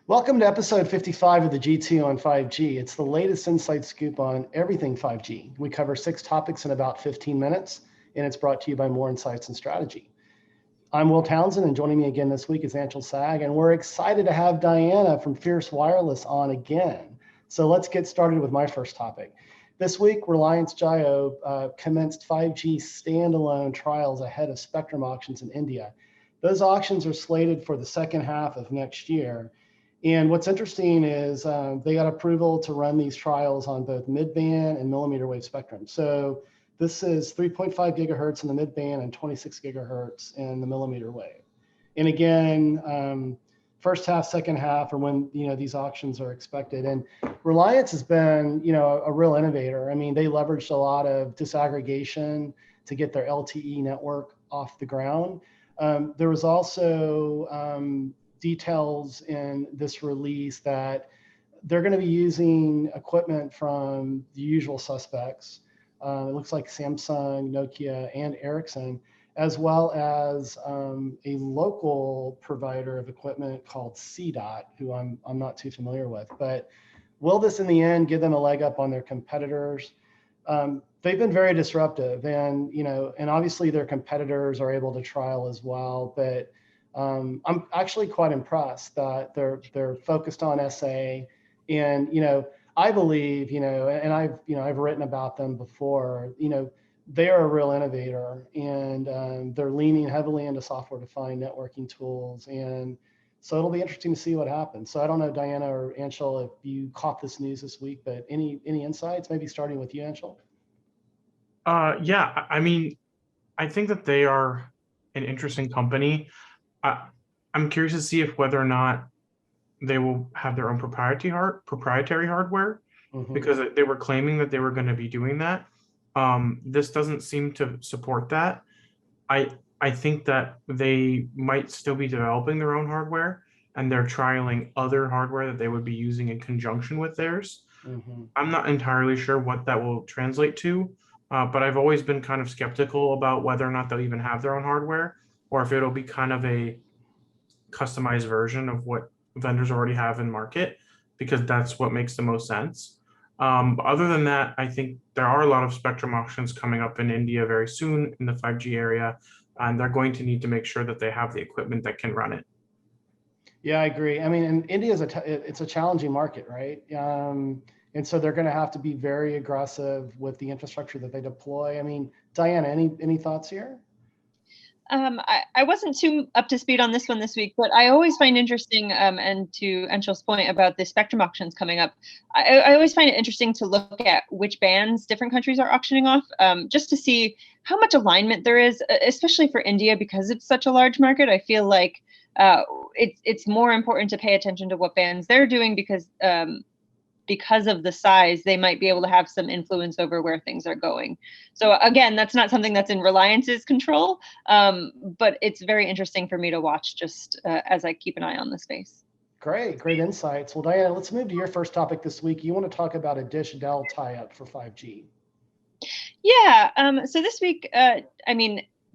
Welcome to episode 55 of the G2 on 5G. It's the latest inside scoop on everything 5G. We cover 6 topics in about 15 minutes, and it's brought to you by More Insights and Strategy. I'm Will Townsend, and joining me again this week is Anshel Sag, and we're excited to have Diana from Fierce Wireless on again. So let's get started with my first topic. This week, Reliance Jio commenced 5G standalone trials ahead of spectrum auctions in India. Those auctions are slated for the second half of next year. And what's interesting is they got approval to run these trials on both mid-band and millimeter wave spectrum. So this is 3.5 gigahertz in the mid-band and 26 gigahertz in the millimeter wave. And again, first half, second half are when these auctions are expected. And Reliance has been a real innovator. I mean, they leveraged a lot of disaggregation to get their LTE network off the ground. There was also details in this release that they're going to be using equipment from the usual suspects. It looks like Samsung, Nokia, and Ericsson, as well as a local provider of equipment called CDOT, who I'm not too familiar with. But will this in the end give them a leg up on their competitors? They've been very disruptive, and obviously their competitors are able to trial as well. But I'm actually quite impressed that they're focused on SA, and I believe and I've written about them before. They are a real innovator, and they're leaning heavily into software-defined networking tools, and so it'll be interesting to see what happens. So I don't know, Diana or Anshel, if you caught this news this week, but any insights? Maybe starting with you, Anshel. Yeah, I mean, I think that they are an interesting company. I'm curious to see if whether or not they will have their own proprietary hardware, because they were claiming that they were going to be doing that. This doesn't seem to support that. I think that they might still be developing their own hardware, and they're trialing other hardware that they would be using in conjunction with theirs. I'm not entirely sure what that will translate to, but I've always been kind of skeptical about whether or not they'll even have their own hardware, or if it'll be kind of a customized version of what vendors already have in market, because that's what makes the most sense. But other than that, I think there are a lot of spectrum auctions coming up in India very soon in the 5G area, and they're going to need to make sure that they have the equipment that can run it. Yeah, I agree. I mean, and India is it's a challenging market, right? And so they're going to have to be very aggressive with the infrastructure that they deploy. I mean, Diana, any thoughts here? I wasn't too up to speed on this one this week, but I always find interesting, and to Anshel's point about the spectrum auctions coming up, I always find it interesting to look at which bands different countries are auctioning off, just to see how much alignment there is, especially for India, because it's such a large market. I feel like it's more important to pay attention to what bands they're doing, because of the size, they might be able to have some influence over where things are going. So again, that's not something that's in Reliance's control, but it's very interesting for me to watch just as I keep an eye on the space. Great insights. Well, Diana, let's move to your first topic this week. You want to talk about a Dish Dell tie-up for 5G. Yeah, so this week,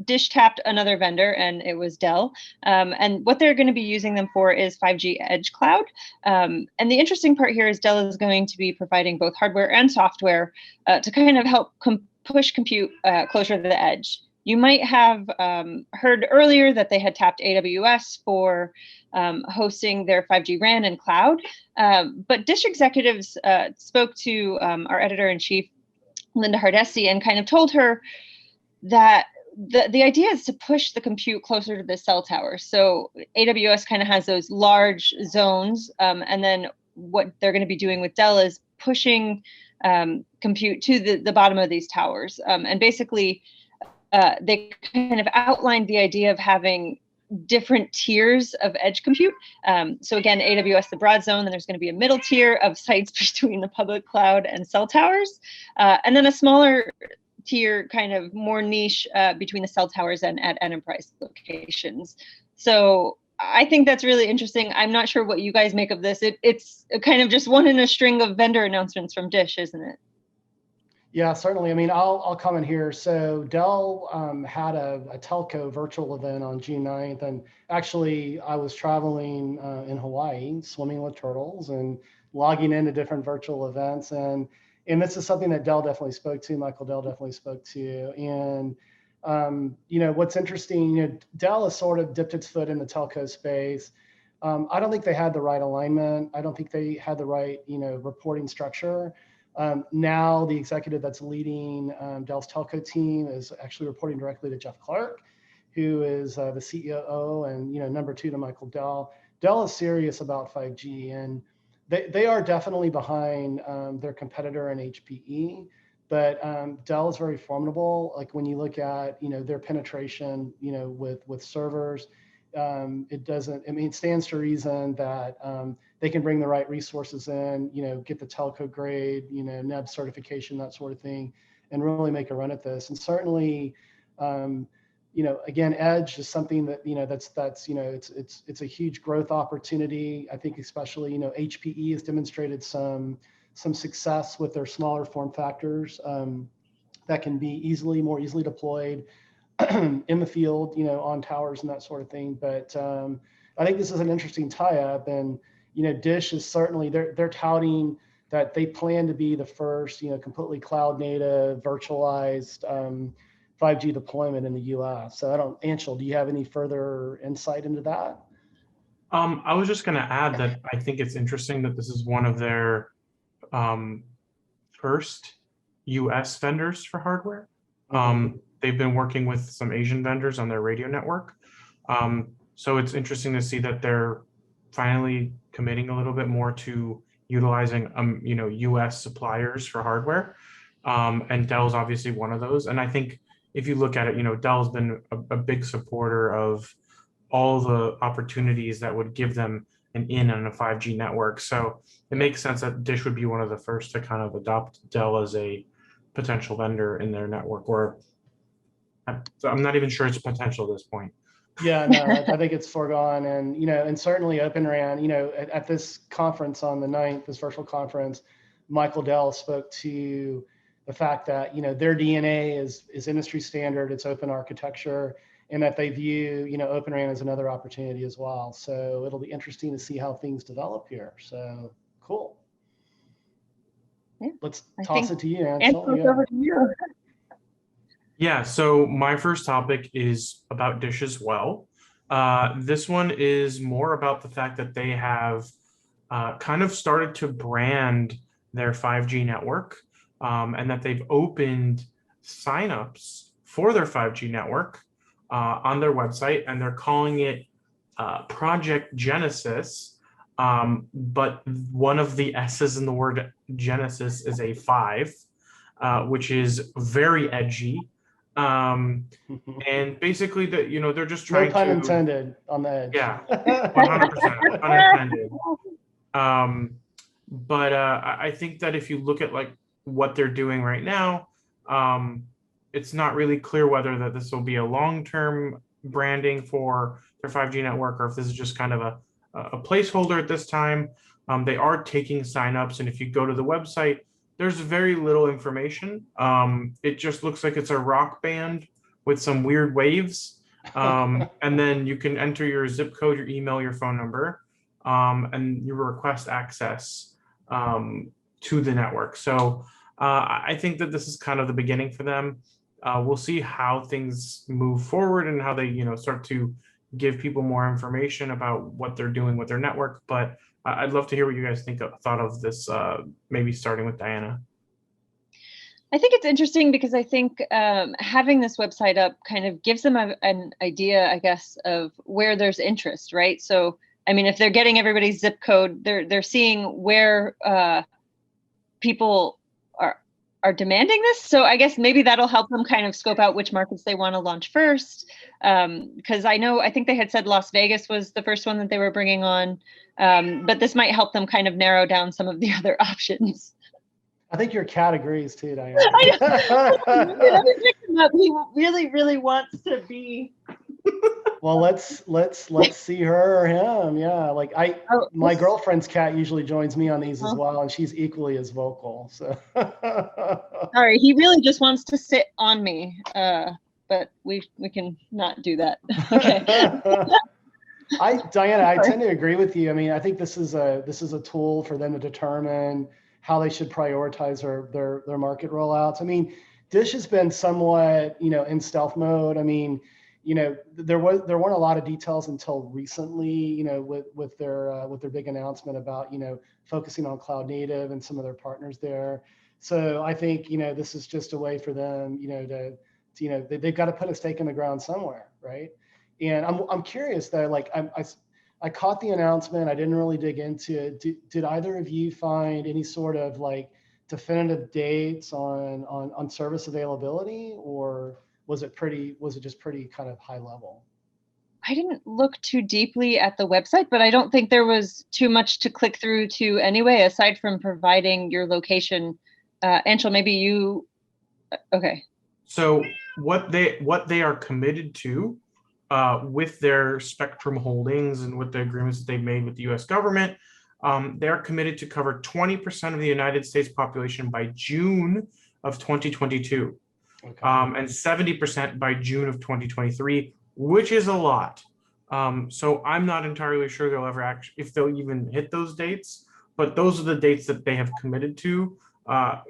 Dish tapped another vendor, and it was Dell. And what they're going to be using them for is 5G Edge Cloud. And the interesting part here is Dell is going to be providing both hardware and software to kind of help push compute closer to the edge. You might have heard earlier that they had tapped AWS for hosting their 5G RAN and cloud. But Dish executives spoke to our editor-in-chief, Linda Hardesty, and kind of told her that the idea is to push the compute closer to the cell tower. So AWS kind of has those large zones, and then what they're going to be doing with Dell is pushing compute to the bottom of these towers. And basically, they kind of outlined the idea of having different tiers of edge compute. So again, AWS, the broad zone, then there's going to be a middle tier of sites between the public cloud and cell towers, and then a smaller tier, kind of more niche, between the cell towers and at enterprise locations. So I think that's really interesting. I'm not sure what you guys make of this. It's kind of just one in a string of vendor announcements from Dish, isn't it? Yeah, certainly. I mean, I'll comment here. So Dell had a telco virtual event on June 9th, and actually I was traveling in Hawaii, swimming with turtles and logging into different virtual events. And this is something that Dell definitely spoke to, Michael Dell definitely spoke to. And what's interesting, Dell has sort of dipped its foot in the telco space. I don't think they had the right alignment. I don't think they had the right, reporting structure. Now the executive that's leading Dell's telco team is actually reporting directly to Jeff Clark, who is the CEO and number two to Michael Dell. Dell is serious about 5G, and they are definitely behind their competitor in HPE. But Dell is very formidable. Like when you look at their penetration with servers, it stands to reason that they can bring the right resources in, get the telco grade, NEB certification, that sort of thing, and really make a run at this. And certainly, again, edge is something that it's a huge growth opportunity. I think especially HPE has demonstrated some success with their smaller form factors that can be more easily deployed in the field, on towers and that sort of thing. But I think this is an interesting tie-up, and Dish is certainly they're touting that they plan to be the first, completely cloud native, virtualized 5G deployment in the U.S. So Anshel, do you have any further insight into that? I was just going to add that I think it's interesting that this is one of their first U.S. vendors for hardware. They've been working with some Asian vendors on their radio network. So it's interesting to see that they're finally committing a little bit more to utilizing, U.S. suppliers for hardware. And Dell's obviously one of those. And I think if you look at it, Dell's been a big supporter of all the opportunities that would give them an in on a 5G network. So it makes sense that Dish would be one of the first to kind of adopt Dell as a potential vendor in their network, so I'm not even sure it's potential at this point. Yeah, no, I think it's foregone. And, and certainly Open RAN, at this conference on the 9th, this virtual conference, Michael Dell spoke to the fact that, their DNA is industry standard, it's open architecture, and that they view, Open RAN as another opportunity as well. So it'll be interesting to see how things develop here. So cool. Yeah, let's toss it to you, Anshel. Over to you. Yeah, so my first topic is about Dish as well. This one is more about the fact that they have kind of started to brand their 5G network, and that they've opened signups for their 5G network on their website, and they're calling it Project Genesis. But one of the S's in the word Genesis is a 5, which is very edgy. And basically they're just trying no pun intended on the edge. Yeah, 100% unintended. But I think that if you look at like what they're doing right now, it's not really clear whether that this will be a long-term branding for their 5G network, or if this is just kind of a placeholder at this time. They are taking signups, and if you go to the website, there's very little information. It just looks like it's a rock band with some weird waves. And then you can enter your zip code, your email, your phone number, and you request access to the network. So I think that this is kind of the beginning for them. We'll see how things move forward and how they, start to give people more information about what they're doing with their network. But I'd love to hear what you guys thought of this, maybe starting with Diana. I think it's interesting because I think having this website up kind of gives them an idea, I guess, of where there's interest, right? So, I mean, if they're getting everybody's zip code, they're seeing where people are demanding this. So I guess maybe that'll help them kind of scope out which markets they want to launch first. Because I think they had said Las Vegas was the first one that they were bringing on. But this might help them kind of narrow down some of the other options. I think your cat agrees too, Diana. I know. He really, really wants to be Well, let's see her or him. Yeah, like my girlfriend's cat usually joins me on these as well, and she's equally as vocal. So sorry, he really just wants to sit on me, but we can not do that. Okay. Diana, I tend to agree with you. I mean, I think this is a tool for them to determine how they should prioritize their market rollouts. I mean, Dish has been somewhat, in stealth mode. I mean, there weren't a lot of details until recently, with their big announcement about, focusing on cloud native and some of their partners there. So I think, this is just a way for them, they've got to put a stake in the ground somewhere, right? And I'm curious though, like I caught the announcement. I didn't really dig into it. Did either of you find any sort of like definitive dates on service availability, or was it just pretty kind of high level? I didn't look too deeply at the website, but I don't think there was too much to click through to anyway, aside from providing your location. Anshel, maybe you, okay. So what they are committed to with their spectrum holdings and with the agreements that they've made with the US government, they're committed to cover 20% of the United States population by June of 2022, okay. And 70% by June of 2023, which is a lot. So I'm not entirely sure if they'll even hit those dates, but those are the dates that they have committed to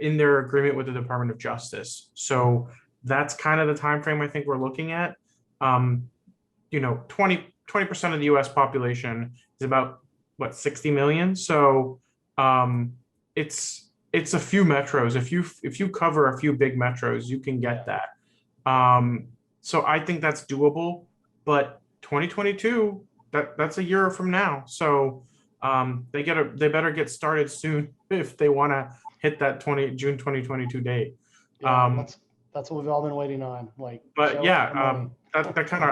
in their agreement with the Department of Justice. So that's kind of the time frame I think we're looking at. 20% of the US population is about 60 million. So it's a few metros. If you cover a few big metros, you can get that. So I think that's doable, but 2022, that's a year from now. So they better get started soon if they want to hit that June 2022 date. Yeah, that's what we've all been waiting on. But yeah, I think that kind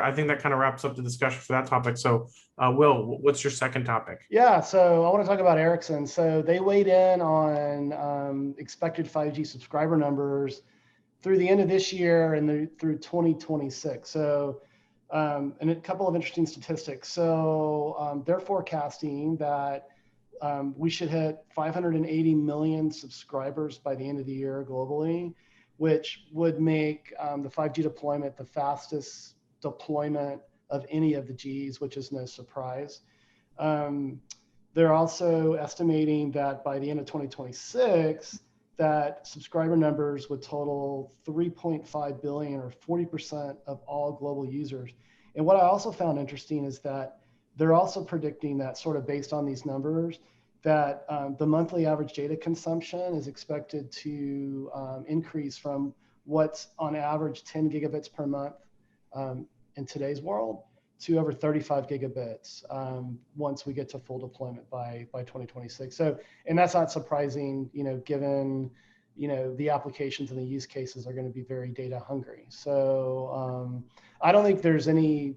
of wraps up the discussion for that topic. So Will, what's your second topic? Yeah, so I want to talk about Ericsson. So they weighed in on expected 5G subscriber numbers through the end of this year and through 2026. So and a couple of interesting statistics. So they're forecasting that we should hit 580 million subscribers by the end of the year globally, which would make the 5G deployment the fastest deployment of any of the Gs, which is no surprise. They're also estimating that by the end of 2026, that subscriber numbers would total 3.5 billion, or 40% of all global users. And what I also found interesting is that they're also predicting that, sort of based on these numbers, that the monthly average data consumption is expected to increase from what's on average 10 gigabits per month in today's world to over 35 gigabits once we get to full deployment by 2026. So, and that's not surprising, given the applications and the use cases are going to be very data hungry. So I don't think there's any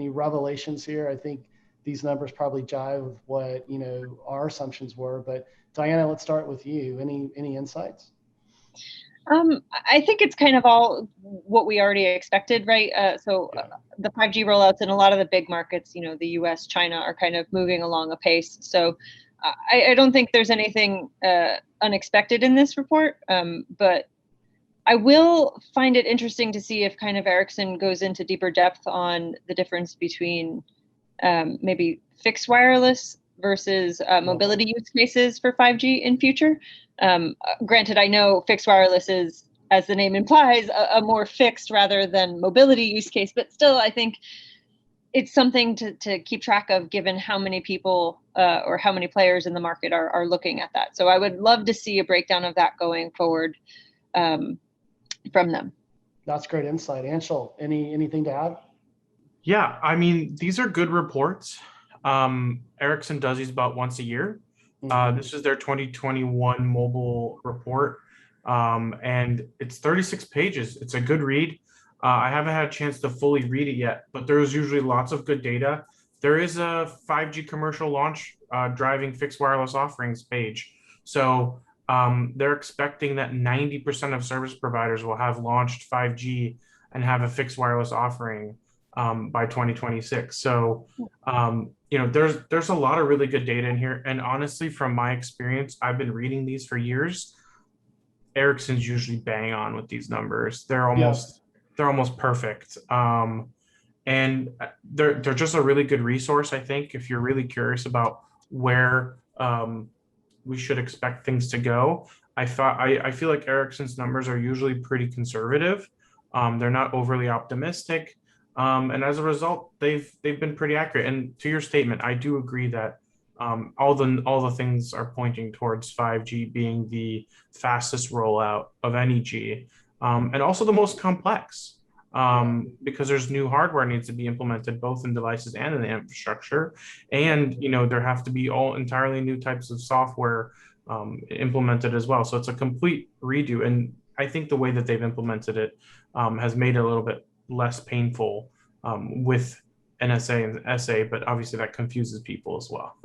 revelations here. I think these numbers probably jive with what our assumptions were. But Diana, let's start with you. Any insights? I think it's kind of all what we already expected, right? The 5G rollouts in a lot of the big markets, the US, China, are kind of moving along a pace. So I don't think there's anything unexpected in this report, but I will find it interesting to see if kind of Ericsson goes into deeper depth on the difference between maybe fixed wireless versus mobility use cases for 5G in future. Granted, I know fixed wireless is, as the name implies, a more fixed rather than mobility use case, but still, I think it's something to keep track of, given how many people or how many players in the market are looking at that. So I would love to see a breakdown of that going forward from them. That's great insight. Anshel, anything to add? Yeah, I mean, these are good reports. Ericsson does these about once a year. This is their 2021 mobile report, and it's 36 pages. It's a good read. I haven't had a chance to fully read it yet, but there's usually lots of good data. There is a 5G commercial launch driving fixed wireless offerings page. So they're expecting that 90% of service providers will have launched 5G and have a fixed wireless offering by 2026. So, there's a lot of really good data in here. And honestly, from my experience, I've been reading these for years. Ericsson's usually bang on with these numbers. They're almost perfect. And they're just a really good resource, I think, if you're really curious about where we should expect things to go. I feel like Ericsson's numbers are usually pretty conservative. They're not overly optimistic. And as a result, they've been pretty accurate. And to your statement, I do agree that all the things are pointing towards 5G being the fastest rollout of any G, and also the most complex, because there's new hardware needs to be implemented both in devices and in the infrastructure, and there have to be all entirely new types of software implemented as well. So it's a complete redo, and I think the way that they've implemented it has made it a little bit less painful with NSA and SA, but obviously that confuses people as well.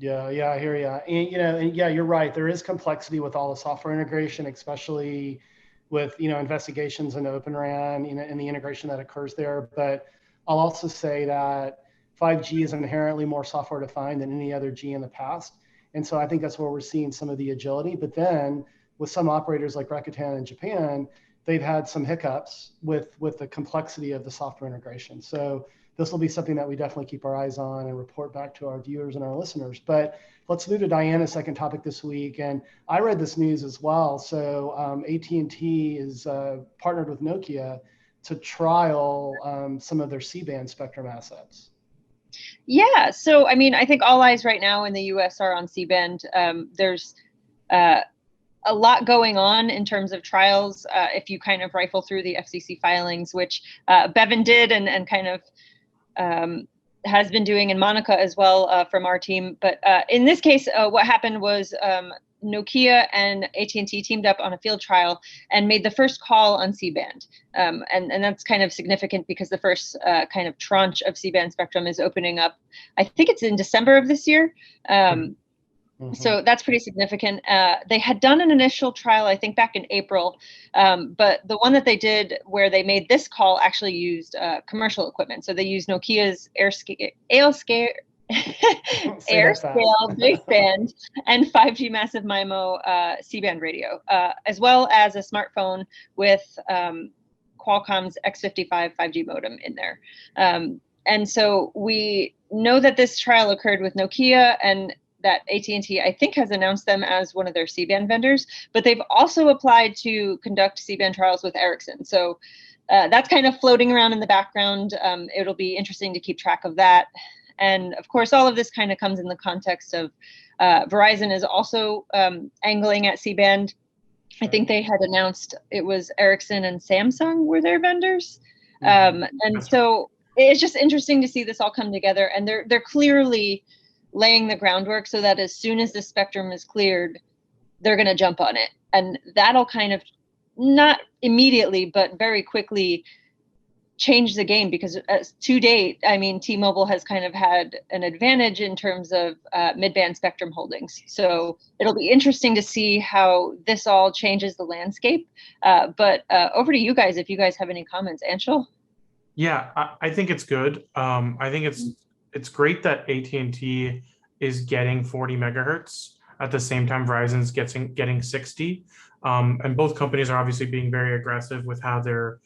Yeah, I hear you. And yeah, you're right. There is complexity with all the software integration, especially with investigations into Open RAN, and the integration that occurs there. But I'll also say that 5G is inherently more software defined than any other G in the past, and so I think that's where we're seeing some of the agility. But then with some operators like Rakuten in Japan, they've had some hiccups with the complexity of the software integration. So this will be something that we definitely keep our eyes on and report back to our viewers and our listeners. But let's move to Diana's second topic this week. And I read this news as well. So AT&T is partnered with Nokia to trial some of their C-band spectrum assets. Yeah, so I mean, I think all eyes right now in the US are on C-band. There's a lot going on in terms of trials. If you kind of rifle through the FCC filings, which Bevan did and kind of has been doing, and Monica as well from our team. But in this case, what happened was Nokia and AT&T teamed up on a field trial and made the first call on C-band. And that's kind of significant because the first kind of tranche of C-band spectrum is opening up. I think it's in December of this year. So that's pretty significant. They had done an initial trial, I think, back in April, but the one that they did where they made this call actually used commercial equipment. So they used Nokia's AirScale baseband and 5G massive MIMO C-band radio, as well as a smartphone with Qualcomm's X55 5G modem in there. And so we know that this trial occurred with Nokia, and that AT&T, I think, has announced them as one of their C-band vendors, but they've also applied to conduct C-band trials with Ericsson. So that's kind of floating around in the background. It'll be interesting to keep track of that. And of course, all of this kind of comes in the context of Verizon is also angling at C-band. I think they had announced it was Ericsson and Samsung were their vendors. And so it's just interesting to see this all come together. And they're clearly laying the groundwork so that as soon as the spectrum is cleared, they're going to jump on it. And that'll kind of, not immediately, but very quickly change the game, because to date, I mean, T-Mobile has kind of had an advantage in terms of mid-band spectrum holdings. So it'll be interesting to see how this all changes the landscape. But over to you guys, if you guys have any comments. Anshel? Yeah, I think it's good. I think it's great that AT&T is getting 40 megahertz at the same time Verizon's getting 60. And both companies are obviously being very aggressive with how they're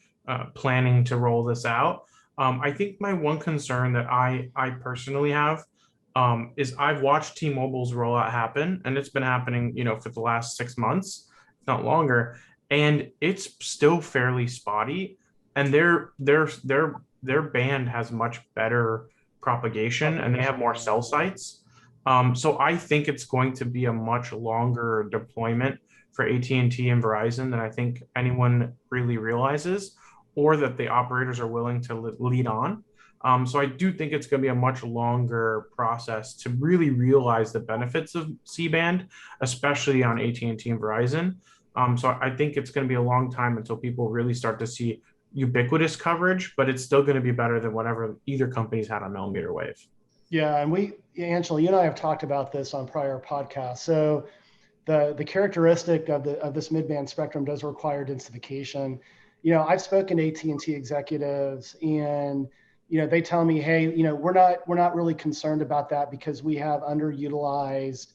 planning to roll this out. I think my one concern that I personally have is I've watched T-Mobile's rollout happen, and it's been happening, for the last 6 months, if not longer, and it's still fairly spotty. And their band has much better propagation, and they have more cell sites. So I think it's going to be a much longer deployment for AT&T and Verizon than I think anyone really realizes, or that the operators are willing to lead on. So I do think it's going to be a much longer process to really realize the benefits of C-band, especially on AT&T and Verizon. So I think it's going to be a long time until people really start to see ubiquitous coverage, but it's still going to be better than whatever either company's had on millimeter wave. Yeah, and Anshel, you and I have talked about this on prior podcasts. So the characteristic of this mid-band spectrum does require densification. I've spoken to AT&T executives, and they tell me, hey, we're not really concerned about that because we have underutilized,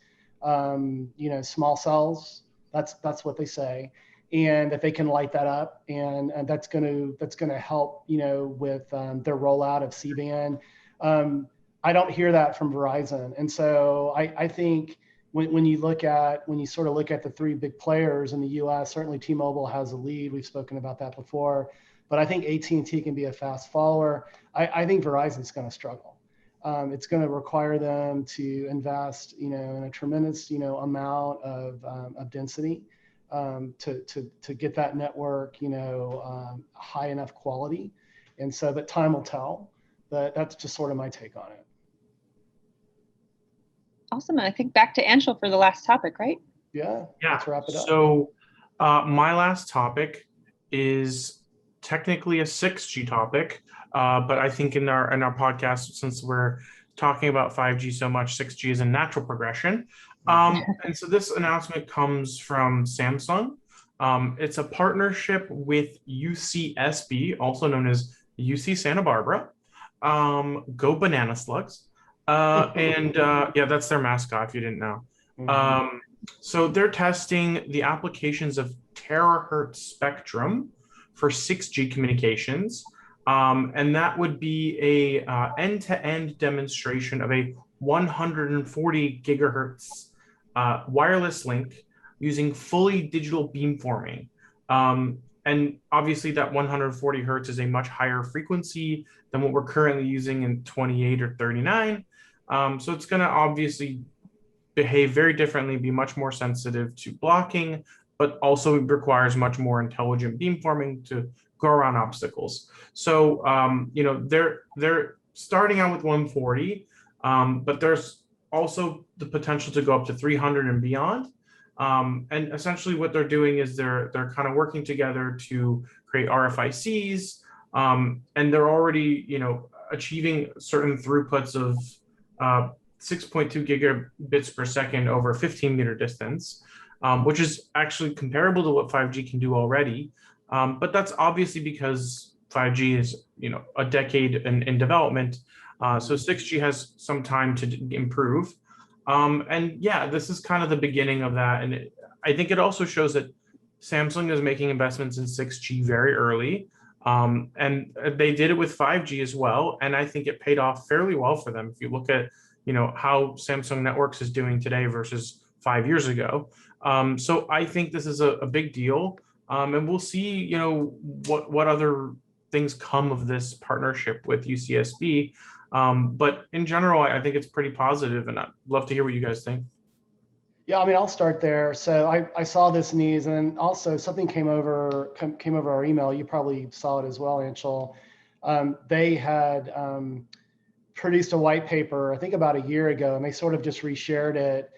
small cells. That's what they say, and that they can light that up, and that's going to help, with their rollout of C-band. I don't hear that from Verizon, and so I think when you sort of look at the three big players in the U.S., certainly T-Mobile has a lead. We've spoken about that before, but I think AT&T can be a fast follower. I think Verizon's going to struggle. It's going to require them to invest, in a tremendous, amount of density to get that network, high enough quality. And so, but time will tell. But that's just sort of my take on it. Awesome. I think back to Anshel for the last topic, right? Yeah. Let's wrap it up. So my last topic is technically a 6G topic, but I think in our podcast, since we're talking about 5G so much, 6G is a natural progression. And so this announcement comes from Samsung. It's a partnership with UCSB, also known as UC Santa Barbara. Go Banana Slugs. Yeah, that's their mascot if you didn't know. So they're testing the applications of terahertz spectrum for 6G communications. And that would be a end-to-end demonstration of a 140 gigahertz wireless link using fully digital beamforming. And obviously that 140 hertz is a much higher frequency than what we're currently using in 28 or 39. So it's going to obviously behave very differently, be much more sensitive to blocking, but also requires much more intelligent beamforming to go around obstacles. So, they're starting out with 140, but there's also the potential to go up to 300 and beyond. And essentially what they're doing is they're kind of working together to create RFICs, and they're already, achieving certain throughputs of 6.2 gigabits per second over a 15-meter distance, which is actually comparable to what 5G can do already. But that's obviously because 5G is, a decade in development. So 6G has some time to improve. And yeah, this is kind of the beginning of that. And I think it also shows that Samsung is making investments in 6G very early. And they did it with 5G as well. And I think it paid off fairly well for them. If you look at, how Samsung Networks is doing today versus 5 years ago. So I think this is a big deal. And we'll see, what other things come of this partnership with UCSB. But in general, I think it's pretty positive, and I'd love to hear what you guys think. Yeah, I'll start there. So I saw this news, and also something came over our email. You probably saw it as well, Anshel. They had produced a white paper, I think about a year ago, and they sort of just reshared it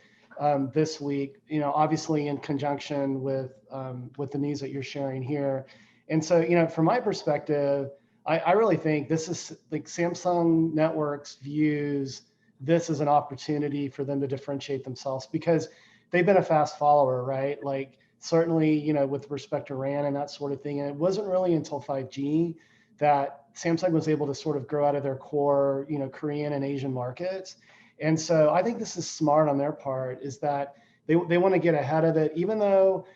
this week. Obviously in conjunction with the news that you're sharing here. And so, from my perspective, I really think this is like Samsung Networks views this as an opportunity for them to differentiate themselves because they've been a fast follower, right? Like certainly, with respect to RAN and that sort of thing. And it wasn't really until 5G that Samsung was able to sort of grow out of their core, Korean and Asian markets. And so I think this is smart on their part, is that they want to get ahead of it, even though,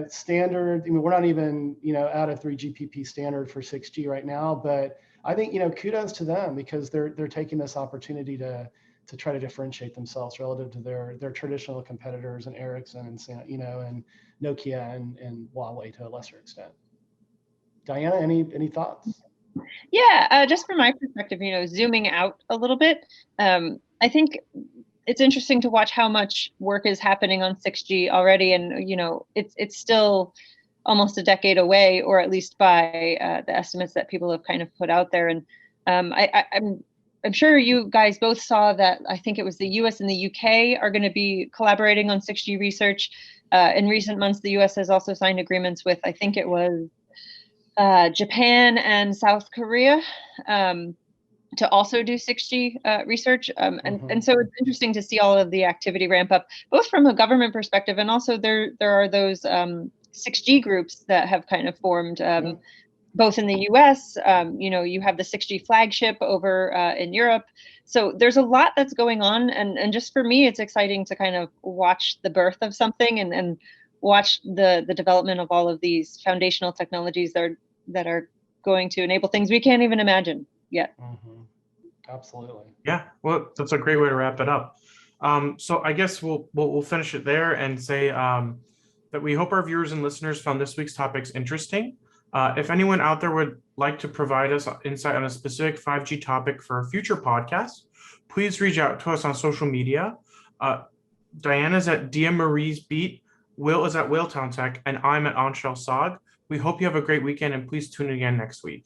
standard, we're not even, at a 3GPP standard for 6G right now, but I think, kudos to them because they're taking this opportunity to try to differentiate themselves relative to their traditional competitors and Ericsson and, and Nokia and Huawei to a lesser extent. Diana, any thoughts? Yeah, just from my perspective, zooming out a little bit, I think it's interesting to watch how much work is happening on 6G already. And, it's still almost a decade away, or at least by the estimates that people have kind of put out there. And I'm sure you guys both saw that I think it was the US and the UK are going to be collaborating on 6G research. In recent months, the US has also signed agreements with, I think it was Japan and South Korea to also do 6G research. And so it's interesting to see all of the activity ramp up, both from a government perspective, and also there are those 6G groups that have kind of formed. both in the US, you have the 6G flagship over in Europe. So there's a lot that's going on. And just for me, it's exciting to kind of watch the birth of something and watch the development of all of these foundational technologies that are going to enable things we can't even imagine yet. Absolutely. Yeah, well, that's a great way to wrap it up. So I guess we'll finish it there and say that we hope our viewers and listeners found this week's topics interesting. If anyone out there would like to provide us insight on a specific 5G topic for a future podcast, please reach out to us on social media. Diana's at DM Marie's Beat, Will is at Whaletown Tech, and I'm at Anshel Sog. We hope you have a great weekend, and please tune in again next week.